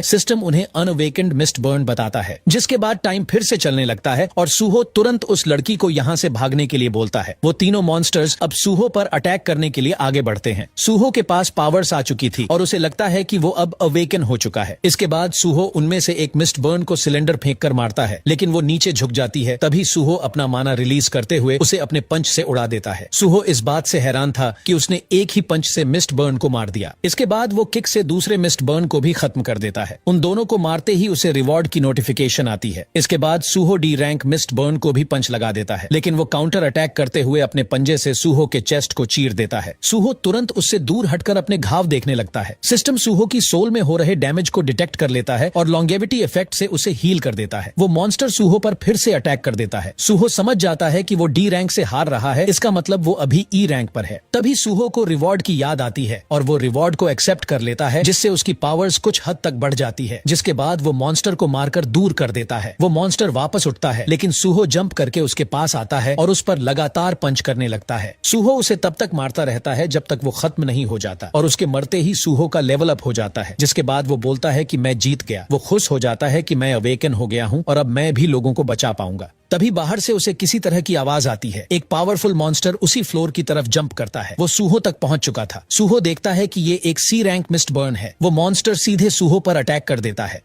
System उन्हें अनअवेकेंड mist burn बताता है, जिसके बाद टाइम फिर से चलने लगता है और सूहो तुरंत उस लड़की को यहाँ से भागने के लिए बोलता है। वो तीनों मॉन्स्टर्स अब सूहो पर अटैक करने के लिए आगे बढ़ते हैं। सूहो के पास पावर्स आ चुकी थी और उसे लगता है कि वो अब अवेकन हो चुका है। इसके बाद सूहो उनमें से एक मिस्ट बर्न को सिलेंडर फेंक कर मारता है, लेकिन वो नीचे झुक जाती है। तभी सूहो अपना माना रिलीज करते हुए उसे अपने पंच से उड़ा देता है। सूहो इस बात से हैरान था कि उसने एक ही पंच से मिस्ट बर्न को मार दिया। इसके बाद वो किक से दूसरे मिस्ट बर्न को भी खत्म कर देता है। उन दोनों को मारते ही उसे रिवॉर्ड की नोटिफिकेशन आती है। इसके बाद सूहो डी रैंक मिस्ट बर्न को भी पंच लगा देता है, लेकिन वो काउंटर अटैक करते हुए अपने पंजे से सूहो के चेस्ट को चीर देता है। सूहो तुरंत उससे दूर हटकर अपने घाव देखने लगता है। सिस्टम सूहो की सोल में हो रहे डैमेज को डिटेक्ट कर लेता है और लॉन्गेविटी इफेक्ट से उसे हील कर देता है। वो मॉन्स्टर सूहो पर फिर से अटैक कर देता है। सूहो समझ जाता है कि वो डी रैंक से हार रहा है, इसका मतलब वो अभी ई रैंक पर है। तभी सूहो को रिवॉर्ड की याद आती है और वो रिवॉर्ड को एक्सेप्ट कर लेता है, जिससे उसकी पावर्स कुछ हद तक बढ़ जाती है। जिसके बाद वो मॉन्स्टर को मारकर दूर कर देता है। वो मॉन्स्टर वापस उठता है, लेकिन सूहो जंप करके उसके पास आता है और उस पर लगातार पंच करने लगता है। सूहो उसे तब तक मारता रहता है जब तक वो खत्म नहीं हो जाता और उसके मरते ही सूहो का लेवल अप हो जाता है। जिसके बाद वो बोलता है कि मैं जीत गया। वो खुश हो जाता है कि मैं अवेकन हो गया हूँ और अब मैं भी लोगों को बचा पाऊंगा। तभी बाहर से उसे किसी तरह की आवाज आती है। एक पावरफुल मॉन्स्टर उसी फ्लोर की तरफ जंप करता है। वो सूहो तक पहुंच चुका था। सूहो देखता है कि ये एक सी रैंक मिस्ट बर्न है। वो मॉन्स्टर सीधे सूहो पर अटैक कर देता है।